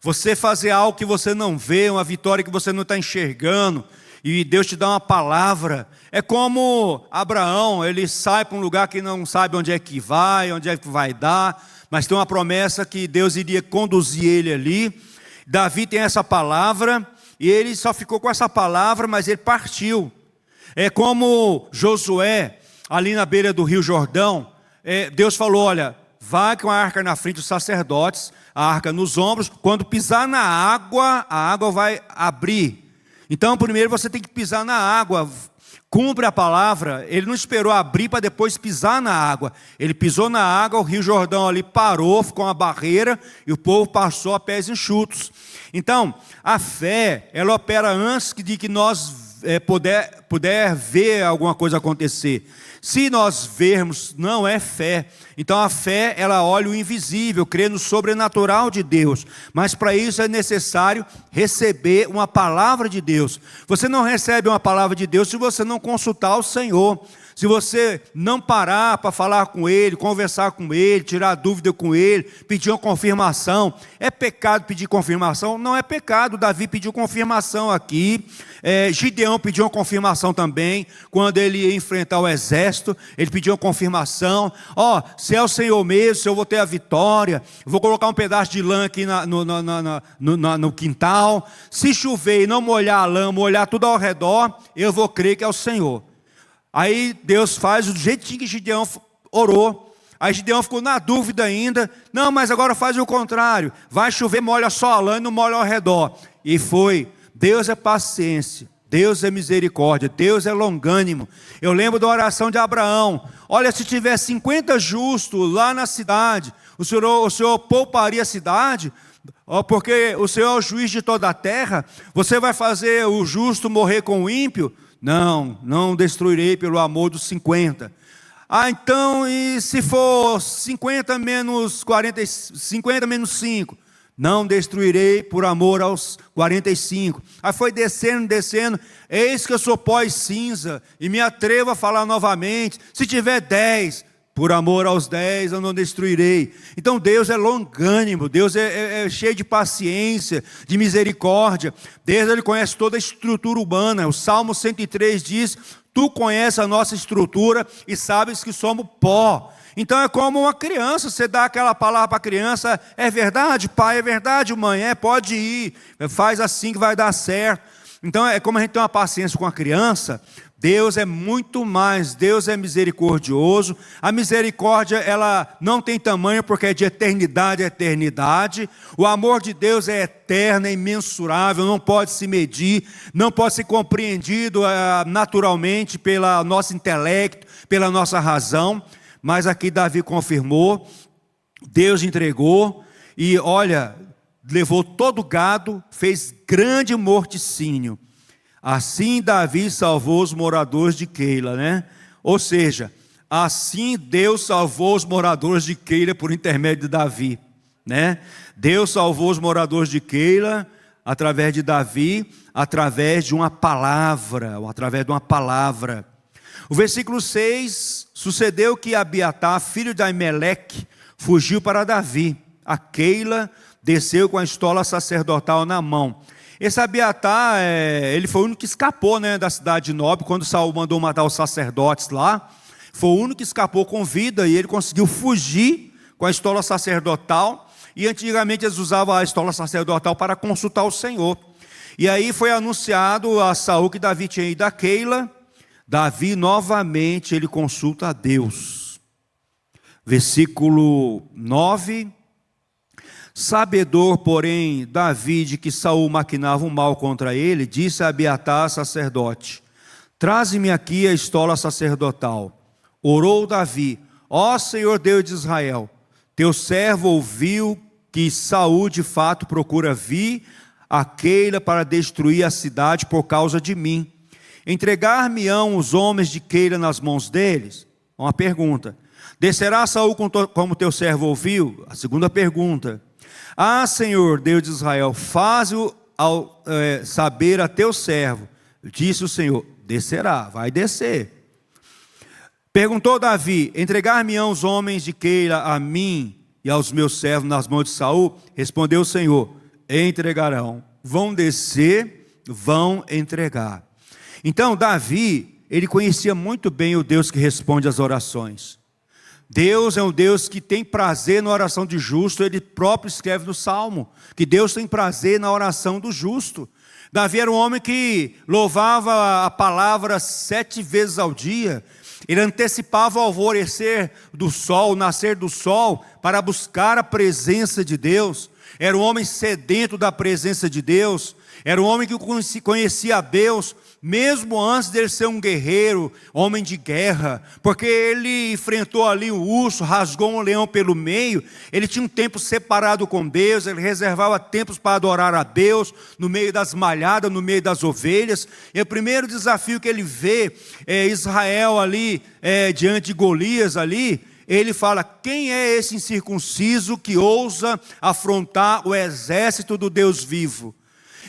Você fazer algo que você não vê, uma vitória que você não está enxergando, e Deus te dá uma palavra. É como Abraão, ele sai para um lugar que não sabe onde é que vai dar, mas tem uma promessa que Deus iria conduzir ele ali. Davi tem essa palavra, e ele só ficou com essa palavra, mas ele partiu. É como Josué, ali na beira do rio Jordão, Deus falou: olha, vai com a arca na frente dos sacerdotes, a arca nos ombros, quando pisar na água, a água vai abrir. Então primeiro você tem que pisar na água, cumpre a palavra. Ele não esperou abrir para depois pisar na água, ele pisou na água, o rio Jordão ali parou, ficou uma barreira, e o povo passou a pés enxutos. Então, a fé, ela opera antes de que nós puder ver alguma coisa acontecer. Se nós vermos, não é fé. Então a fé, ela olha o invisível, crê no sobrenatural de Deus. Mas para isso é necessário receber uma palavra de Deus. Você não recebe uma palavra de Deus se você não consultar o Senhor. Se você não parar para falar com Ele, conversar com Ele, tirar dúvida com Ele, pedir uma confirmação. É pecado pedir confirmação? Não é pecado. Davi pediu confirmação aqui. Gideão pediu uma confirmação também. Quando ele ia enfrentar o exército, ele pediu uma confirmação. Se é o Senhor mesmo, se eu vou ter a vitória, vou colocar um pedaço de lã aqui no quintal. Se chover e não molhar a lã, molhar tudo ao redor, eu vou crer que é o Senhor. Aí Deus faz do jeitinho que Gideão orou. Aí Gideão ficou na dúvida ainda. Não, mas agora faz o contrário. Vai chover, molha só a lã e não molha ao redor. E foi. Deus é paciência, Deus é misericórdia, Deus é longânimo. Eu lembro da oração de Abraão. Olha, se tiver 50 justos lá na cidade, o Senhor pouparia a cidade? Porque o Senhor é o juiz de toda a terra. Você vai fazer o justo morrer com o ímpio? Não destruirei pelo amor dos 50. Então, e se for 50 menos 40, 50 menos 5? Não destruirei por amor aos 45. Aí foi descendo, eis que eu sou pó e cinza, e me atrevo a falar novamente. Se tiver 10, por amor aos 10 eu não destruirei. Então Deus é longânimo, Deus é cheio de paciência, de misericórdia. Deus, Ele conhece toda a estrutura humana. O Salmo 103 diz: tu conheces a nossa estrutura e sabes que somos pó. Então é como uma criança, você dá aquela palavra para a criança: é verdade, pai, é verdade, mãe, pode ir, faz assim que vai dar certo. Então é como a gente tem uma paciência com a criança. Deus é muito mais, Deus é misericordioso. A misericórdia, ela não tem tamanho, porque é de eternidade a eternidade. O amor de Deus é eterno, é imensurável, não pode se medir, não pode ser compreendido naturalmente pelo nosso intelecto, pela nossa razão. Mas aqui Davi confirmou, Deus entregou, e olha, levou todo o gado, fez grande morticínio. Assim Davi salvou os moradores de Keila, né? Ou seja, assim Deus salvou os moradores de Keila por intermédio de Davi, né? Deus salvou os moradores de Keila através de Davi, através de uma palavra, O versículo 6, sucedeu que Abiatar, filho de Aimeleque, fugiu para Davi. A Keila desceu com a estola sacerdotal na mão. Esse Abiatar, ele foi o único que escapou, né, da cidade de Nob, quando Saul mandou matar os sacerdotes lá. Foi o único que escapou com vida e ele conseguiu fugir com a estola sacerdotal. E antigamente eles usavam a estola sacerdotal para consultar o Senhor. E aí foi anunciado a Saul que Davi tinha ido a Keila. Davi novamente ele consulta a Deus. Versículo 9. Sabedor, porém, Davi de que Saul maquinava um mal contra ele, disse a Abiatar, sacerdote: traze-me aqui a estola sacerdotal. Orou Davi: ó Senhor Deus de Israel, teu servo ouviu que Saul de fato procura vir a Keila para destruir a cidade por causa de mim. Entregar-me-ão os homens de Keila nas mãos deles? Uma pergunta. Descerá Saul como teu servo ouviu? A segunda pergunta. Ah, Senhor Deus de Israel, faze-o saber a teu servo. Disse o Senhor: descerá, vai descer. Perguntou Davi: entregar-me-ão os homens de Keila a mim e aos meus servos nas mãos de Saul? Respondeu o Senhor: entregarão. Vão descer, vão entregar. Então Davi, ele conhecia muito bem o Deus que responde às orações. Deus é um Deus que tem prazer na oração de justo. Ele próprio escreve no Salmo que Deus tem prazer na oração do justo. Davi era um homem que louvava a palavra 7 vezes ao dia. Ele antecipava o alvorecer do sol, o nascer do sol, para buscar a presença de Deus. Era um homem sedento da presença de Deus. Era um homem que conhecia a Deus, mesmo antes dele ser um guerreiro, homem de guerra, porque ele enfrentou ali o urso, rasgou um leão pelo meio. Ele tinha um tempo separado com Deus, ele reservava tempos para adorar a Deus, no meio das malhadas, no meio das ovelhas. E o primeiro desafio que ele vê Israel ali, diante de Golias ali, ele fala: quem é esse incircunciso que ousa afrontar o exército do Deus vivo?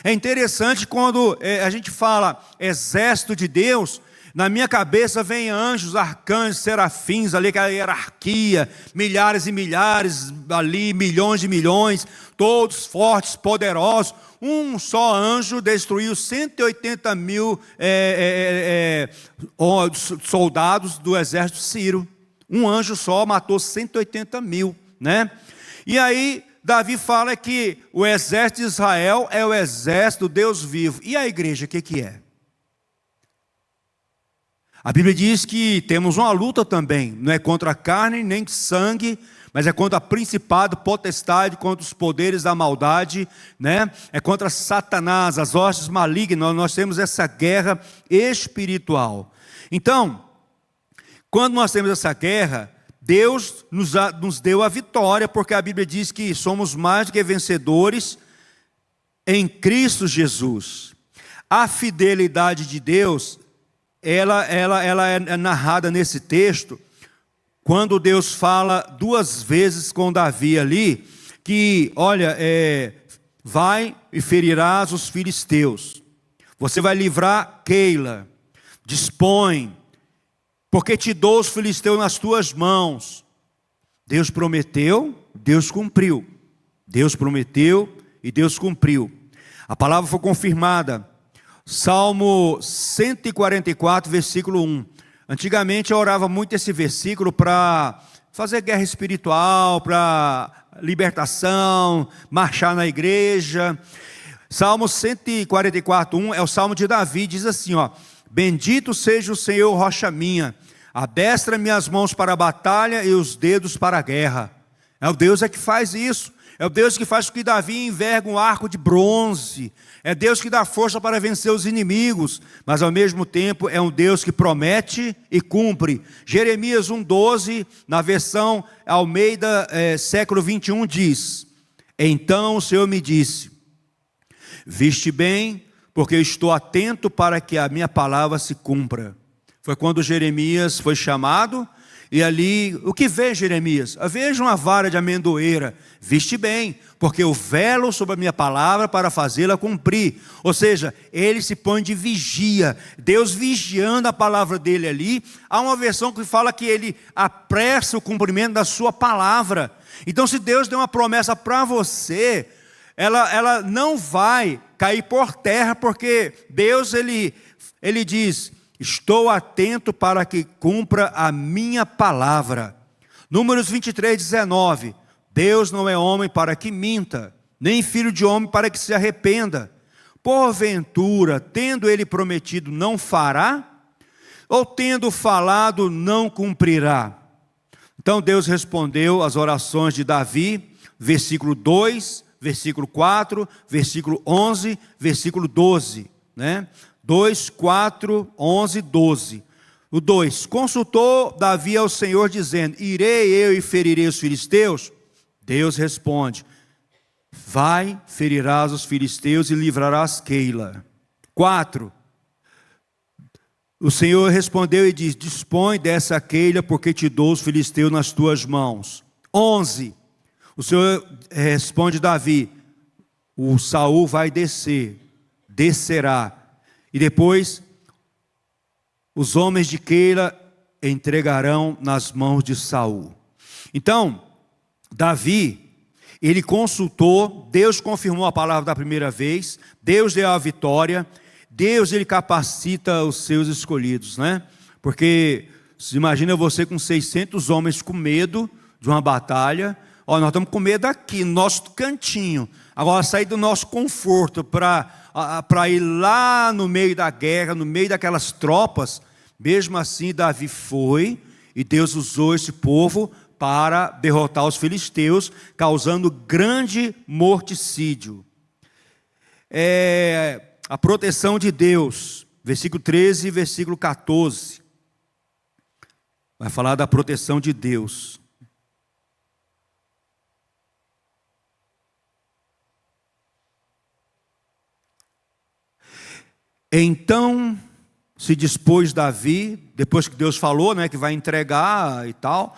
É interessante quando a gente fala exército de Deus, na minha cabeça vem anjos, arcanjos, serafins, ali aquela hierarquia, milhares e milhares ali, milhões de milhões, todos fortes, poderosos. Um só anjo destruiu 180 mil soldados do exército sírio. Um anjo só matou 180 mil, né? E aí Davi fala que o exército de Israel é o exército do Deus vivo. E a igreja, o que é? A Bíblia diz que temos uma luta também. Não é contra a carne nem sangue, mas é contra principado, potestade, contra os poderes da maldade, né? É contra Satanás, as hostes malignas. Nós temos essa guerra espiritual. Então, quando nós temos essa guerra, Deus nos deu a vitória, porque a Bíblia diz que somos mais do que vencedores em Cristo Jesus. A fidelidade de Deus, ela é narrada nesse texto, quando Deus fala 2 vezes com Davi ali, que, olha, vai e ferirás os filisteus, você vai livrar Keila, dispõe, porque te dou os filisteus nas tuas mãos. Deus prometeu, Deus cumpriu. Deus prometeu e Deus cumpriu. A palavra foi confirmada. Salmo 144, versículo 1. Antigamente eu orava muito esse versículo para fazer guerra espiritual, para libertação, marchar na igreja. Salmo 144, 1 é o Salmo de Davi, diz assim, ó: bendito seja o Senhor, rocha minha, adestra minhas mãos para a batalha e os dedos para a guerra. É o Deus que faz isso. É o Deus que faz com que Davi envergue um arco de bronze. É Deus que dá força para vencer os inimigos. Mas ao mesmo tempo é um Deus que promete e cumpre. Jeremias 1,12, na versão Almeida século 21, diz: então o Senhor me disse, viste bem, porque eu estou atento para que a minha palavra se cumpra. Foi quando Jeremias foi chamado, e ali, o que vê Jeremias? Veja uma vara de amendoeira. Viste bem, porque eu velo sobre a minha palavra para fazê-la cumprir. Ou seja, ele se põe de vigia, Deus vigiando a palavra dele ali. Há uma versão que fala que ele apressa o cumprimento da sua palavra. Então, se Deus deu uma promessa para você, ela não vai cair por terra, porque Deus, ele diz: estou atento para que cumpra a minha palavra. Números 23, 19. Deus não é homem para que minta, nem filho de homem para que se arrependa. Porventura, tendo ele prometido, não fará? Ou tendo falado, não cumprirá? Então Deus respondeu às orações de Davi, versículo 2, versículo 4, versículo 11, versículo 12, né? 2, 4, 11, 12. O 2, consultou Davi ao Senhor, dizendo: irei eu e ferirei os filisteus? Deus responde: vai, ferirás os filisteus e livrarás Keila. 4, o Senhor respondeu e diz: dispõe dessa Keila, porque te dou os filisteus nas tuas mãos. 11, o Senhor responde a Davi: o Saul vai descerá, e depois os homens de Keila entregarão nas mãos de Saul. Então, Davi, ele consultou, Deus confirmou a palavra da primeira vez, Deus deu a vitória, Deus, ele capacita os seus escolhidos, né? Porque, imagina você com 600 homens com medo de uma batalha. Nós estamos com medo aqui, no nosso cantinho. Agora, sair do nosso conforto para ir lá no meio da guerra, no meio daquelas tropas. Mesmo assim, Davi foi, e Deus usou esse povo para derrotar os filisteus, causando grande morticídio. A proteção de Deus, versículo 13 e versículo 14. Vai falar da proteção de Deus. Então se dispôs Davi, depois que Deus falou, né, que vai entregar e tal,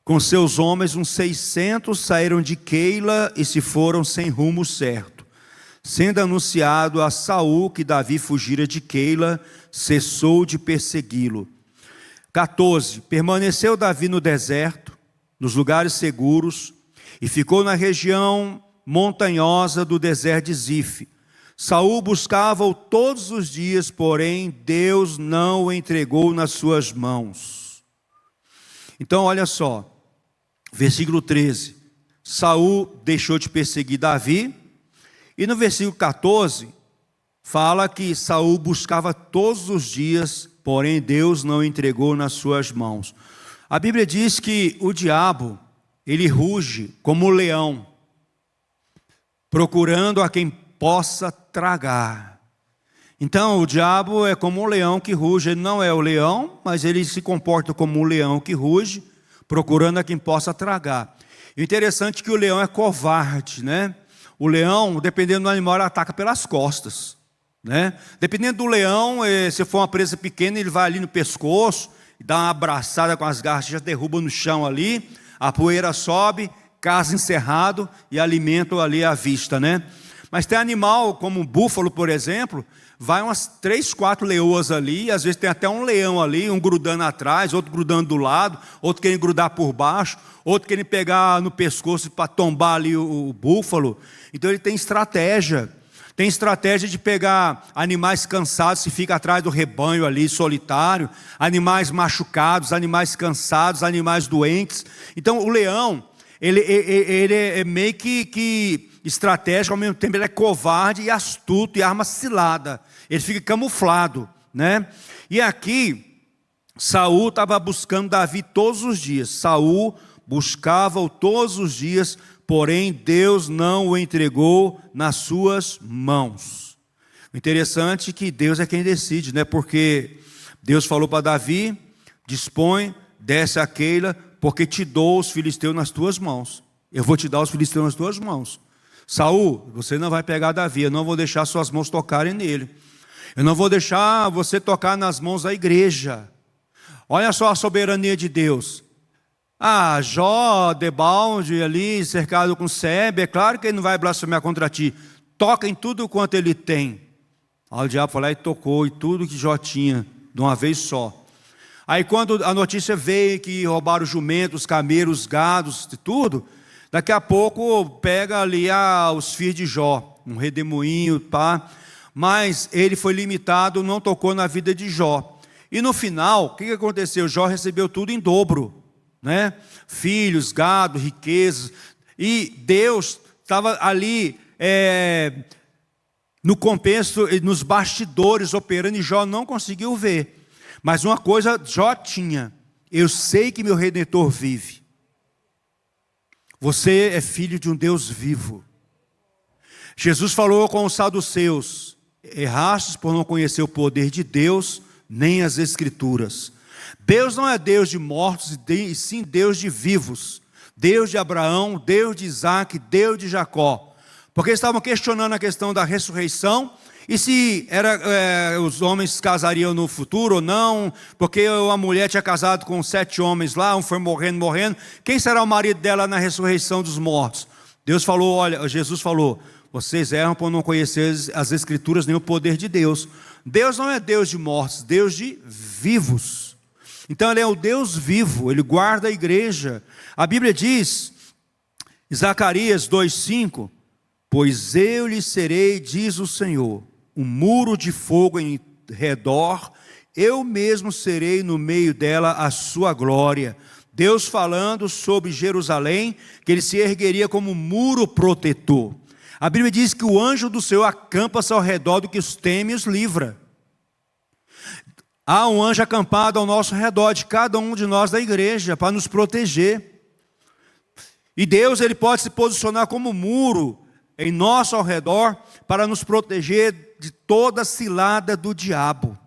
com seus homens, uns 600 saíram de Keila e se foram sem rumo certo. Sendo anunciado a Saul que Davi fugira de Keila, cessou de persegui-lo. 14, permaneceu Davi no deserto, nos lugares seguros, e ficou na região montanhosa do deserto de Zif. Saul buscava-o todos os dias, porém Deus não o entregou nas suas mãos. Então olha só, versículo 13, Saul deixou de perseguir Davi, e no versículo 14, fala que Saul buscava todos os dias, porém Deus não o entregou nas suas mãos. A Bíblia diz que o diabo, ele ruge como um leão, procurando a quem possa tragar. Então o diabo é como um leão que ruge. Ele não é o leão, mas ele se comporta como um leão que ruge, procurando a quem possa tragar. E o interessante é que o leão é covarde, né? O leão, dependendo do animal, ele ataca pelas costas, né? Dependendo do leão, se for uma presa pequena, ele vai ali no pescoço, dá uma abraçada com as garras, já derruba no chão ali, a poeira sobe, caso encerrado e alimento ali à vista, né? Mas tem animal, como um búfalo, por exemplo, vai umas 3, 4 leoas ali, às vezes tem até um leão ali, um grudando atrás, outro grudando do lado, outro querendo grudar por baixo, outro querendo pegar no pescoço para tombar ali o búfalo. Então ele tem estratégia de pegar animais cansados, que fica atrás do rebanho ali, solitário, animais machucados, animais cansados, animais doentes. Então o leão, ele é meio que estratégico, ao mesmo tempo ele é covarde e astuto e arma cilada. Ele fica camuflado, né? E aqui Saul estava buscando Davi todos os dias. Saul buscava-o todos os dias, porém Deus não o entregou nas suas mãos. O interessante é que Deus é quem decide, né? Porque Deus falou para Davi: dispõe, desce a Keila, porque te dou os filisteus nas tuas mãos. Eu vou te dar os filisteus nas tuas mãos. Saul, você não vai pegar Davi, eu não vou deixar suas mãos tocarem nele. Eu não vou deixar você tocar nas mãos da igreja. Olha só a soberania de Deus. Jó, debalde ali, cercado com sebe, é claro que ele não vai blasfemar contra ti. Toca em tudo quanto ele tem. Aí o diabo foi lá e tocou em tudo que Jó tinha, de uma vez só. Aí quando a notícia veio que roubaram os jumentos, os camelos, os gados e tudo, Daqui a pouco pega ali os filhos de Jó, um redemoinho, pá. Mas ele foi limitado, não tocou na vida de Jó. E no final, o que aconteceu? Jó recebeu tudo em dobro, né? Filhos, gado, riquezas. E Deus estava ali no compenso, nos bastidores operando, e Jó não conseguiu ver. Mas uma coisa Jó tinha: eu sei que meu Redentor vive. Você é filho de um Deus vivo. Jesus falou com os saduceus: errastes por não conhecer o poder de Deus, nem as Escrituras. Deus não é Deus de mortos, e sim Deus de vivos. Deus de Abraão, Deus de Isaac, Deus de Jacó. Porque estavam questionando a questão da ressurreição, e se os homens casariam no futuro ou não, porque a mulher tinha casado com 7 homens lá, um foi morrendo. Quem será o marido dela na ressurreição dos mortos? Jesus falou: vocês erram por não conhecer as Escrituras nem o poder de Deus. Deus não é Deus de mortos, Deus de vivos. Então ele é o Deus vivo, ele guarda a igreja. A Bíblia diz, em Zacarias 2:5, pois eu lhe serei, diz o Senhor, um muro de fogo em redor, eu mesmo serei no meio dela a sua glória. Deus falando sobre Jerusalém, que ele se ergueria como um muro protetor. A Bíblia diz que o anjo do Senhor acampa-se ao redor do que os teme e os livra. Há um anjo acampado ao nosso redor, de cada um de nós da igreja, para nos proteger. E Deus, ele pode se posicionar como muro em nosso ao redor, para nos proteger de toda cilada do diabo.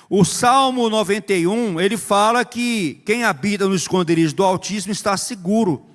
O Salmo 91, ele fala que quem habita no esconderijo do Altíssimo está seguro.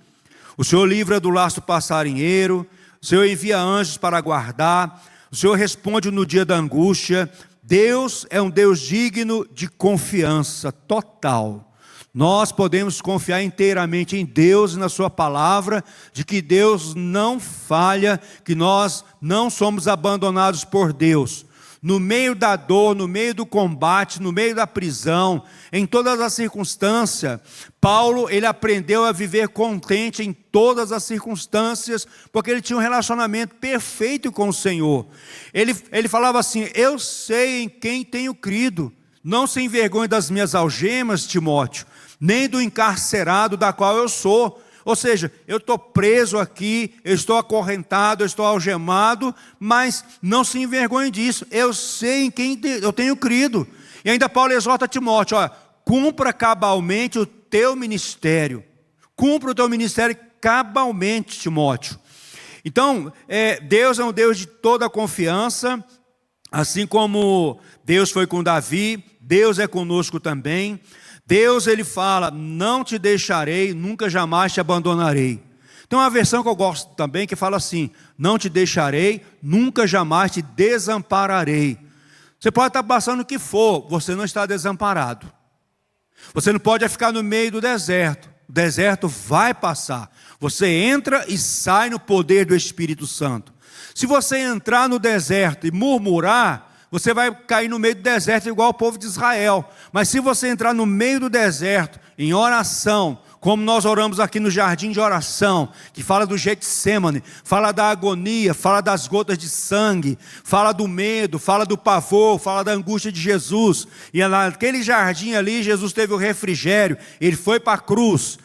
O Senhor livra do laço passarinheiro, o Senhor envia anjos para guardar, o Senhor responde no dia da angústia. Deus é um Deus digno de confiança total. Nós podemos confiar inteiramente em Deus e na sua palavra, de que Deus não falha, que nós não somos abandonados por Deus. No meio da dor, no meio do combate, no meio da prisão, em todas as circunstâncias, Paulo, ele aprendeu a viver contente em todas as circunstâncias, porque ele tinha um relacionamento perfeito com o Senhor. Ele falava assim: eu sei em quem tenho crido, não se envergonhe das minhas algemas, Timóteo, nem do encarcerado da qual eu sou. Ou seja, eu estou preso aqui, eu estou acorrentado, eu estou algemado, mas não se envergonhe disso. Eu sei em quem eu tenho crido. E ainda Paulo exorta Timóteo: olha, cumpra cabalmente o teu ministério. Cumpra o teu ministério cabalmente, Timóteo. Então, Deus é um Deus de toda confiança, assim como Deus foi com Davi, Deus é conosco também. Deus, ele fala: não te deixarei, nunca jamais te abandonarei. Tem uma versão que eu gosto também, que fala assim: não te deixarei, nunca jamais te desampararei. Você pode estar passando o que for, você não está desamparado. Você não pode ficar no meio do deserto. O deserto vai passar. Você entra e sai no poder do Espírito Santo. Se você entrar no deserto e murmurar, você vai cair no meio do deserto igual o povo de Israel. Mas se você entrar no meio do deserto, em oração, como nós oramos aqui no jardim de oração, que fala do Getsêmani, fala da agonia, fala das gotas de sangue, fala do medo, fala do pavor, fala da angústia de Jesus. E naquele jardim ali, Jesus teve o refrigério, ele foi para a cruz.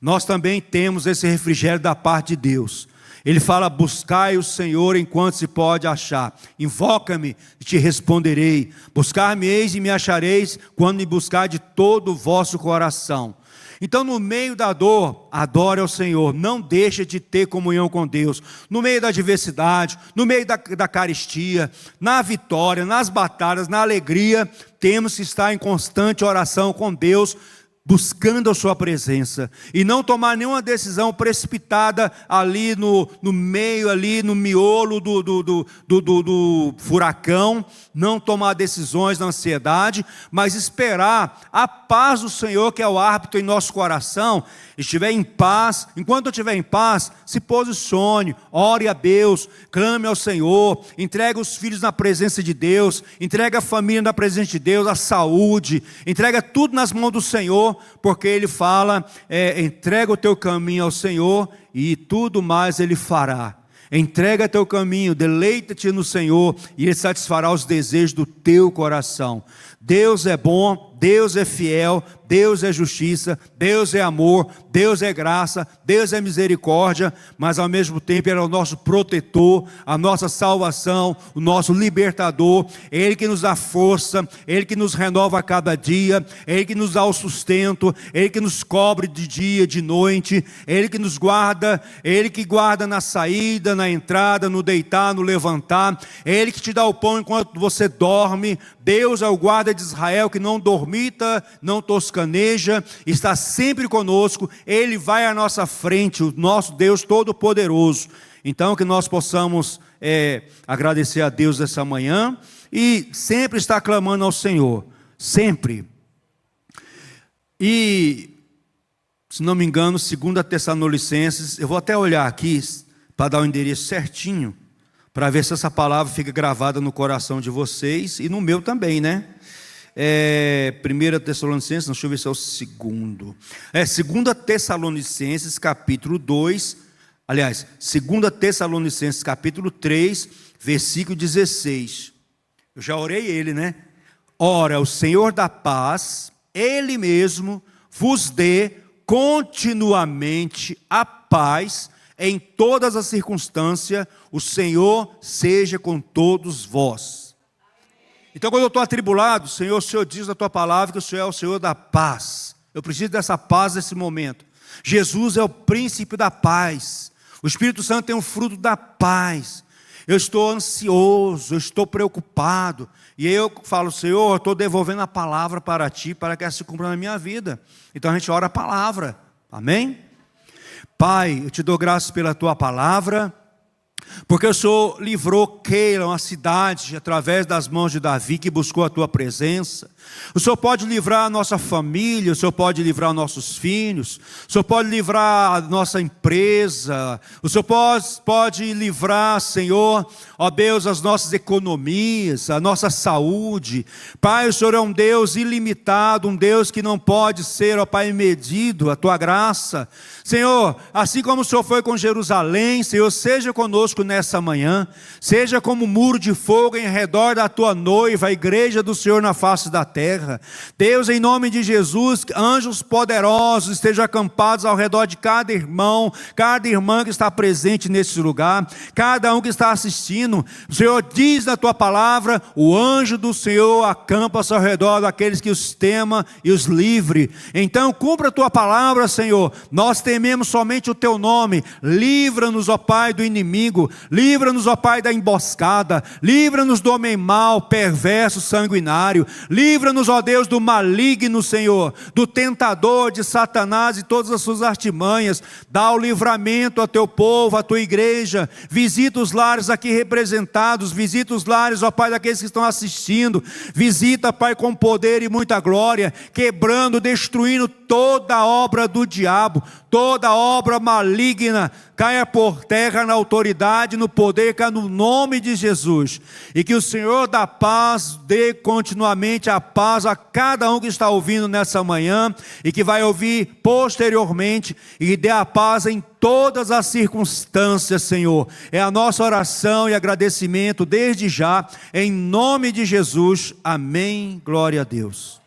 Nós também temos esse refrigério da parte de Deus. Ele fala: buscai o Senhor enquanto se pode achar. Invoca-me e te responderei. Buscar-me-eis e me achareis quando me buscar de todo o vosso coração. Então, no meio da dor, adore ao Senhor. Não deixe de ter comunhão com Deus. No meio da adversidade, no meio da carestia, na vitória, nas batalhas, na alegria, temos que estar em constante oração com Deus, buscando a sua presença, e não tomar nenhuma decisão precipitada ali no meio, ali no miolo do furacão. Não tomar decisões na ansiedade, mas esperar a paz do Senhor, que é o árbitro em nosso coração, estiver em paz. Enquanto eu estiver em paz, se posicione, ore a Deus, clame ao Senhor, entregue os filhos na presença de Deus, entregue a família na presença de Deus, a saúde, entrega tudo nas mãos do Senhor, porque Ele fala, entrega o teu caminho ao Senhor e tudo mais Ele fará. Entrega teu caminho, deleita-te no Senhor e Ele satisfará os desejos do teu coração. Deus é bom, Deus é fiel, Deus é justiça, Deus é amor, Deus é graça, Deus é misericórdia, mas ao mesmo tempo Ele é o nosso protetor, a nossa salvação, o nosso libertador, Ele que nos dá força, Ele que nos renova a cada dia, Ele que nos dá o sustento, Ele que nos cobre de dia, de noite, Ele que nos guarda, Ele que guarda na saída, na entrada, no deitar, no levantar, Ele que te dá o pão enquanto você dorme. Deus é o guarda de Israel que não dormita, não toscaneja, está sempre conosco, Ele vai à nossa frente, o nosso Deus Todo-Poderoso. Então que nós possamos agradecer a Deus essa manhã e sempre estar clamando ao Senhor, sempre. E, se não me engano, 2 Tessalonicenses, eu vou até olhar aqui para dar o endereço certinho, para ver se essa palavra fica gravada no coração de vocês e no meu também, né? 1 Tessalonicenses, deixa eu ver se é o segundo. 2 Tessalonicenses, capítulo 2, aliás, 2 Tessalonicenses, capítulo 3, versículo 16. Eu já orei ele, né? Ora, o Senhor da paz, Ele mesmo vos dê continuamente a paz em todas as circunstâncias, o Senhor seja com todos vós. Então, quando eu estou atribulado, Senhor, o Senhor diz na tua palavra que o Senhor é o Senhor da paz. Eu preciso dessa paz nesse momento. Jesus é o príncipe da paz. O Espírito Santo tem o fruto da paz. Eu estou ansioso, eu estou preocupado. E aí eu falo, Senhor, eu estou devolvendo a palavra para ti, para que ela se cumpra na minha vida. Então a gente ora a palavra. Amém? Pai, eu te dou graças pela tua palavra, porque o Senhor livrou Keila, uma cidade, através das mãos de Davi, que buscou a tua presença. O Senhor pode livrar a nossa família, o Senhor pode livrar nossos filhos, o Senhor pode livrar a nossa empresa, o Senhor pode livrar, Senhor, ó Deus, as nossas economias, a nossa saúde. Pai, o Senhor é um Deus ilimitado, um Deus que não pode ser, ó Pai, medido, a tua graça. Senhor, assim como o Senhor foi com Jerusalém, Senhor, seja conosco nessa manhã, seja como um muro de fogo em redor da tua noiva, a igreja do Senhor na face da terra. Deus, em nome de Jesus, anjos poderosos estejam acampados ao redor de cada irmão, cada irmã que está presente nesse lugar, cada um que está assistindo. O Senhor diz na tua palavra, o anjo do Senhor acampa-se ao redor daqueles que os tema e os livre. Então cumpra a tua palavra, Senhor. Nós tememos somente o teu nome. Livra-nos, ó Pai, do inimigo, livra-nos, ó Pai, da emboscada, livra-nos do homem mau, perverso, sanguinário, livra-nos, ó Deus, do maligno, Senhor, do tentador, de Satanás e todas as suas artimanhas. Dá o livramento a teu povo, a tua igreja. Visita os lares aqui representados, visita os lares, ó Pai, daqueles que estão assistindo. Visita, Pai, com poder e muita glória, quebrando, destruindo toda a obra do diabo, toda obra maligna, caia por terra na autoridade, no poder, que é no nome de Jesus. E que o Senhor da paz dê continuamente a paz a cada um que está ouvindo nessa manhã e que vai ouvir posteriormente, e dê a paz em todas as circunstâncias, Senhor. É a nossa oração e agradecimento desde já, em nome de Jesus. Amém. Glória a Deus.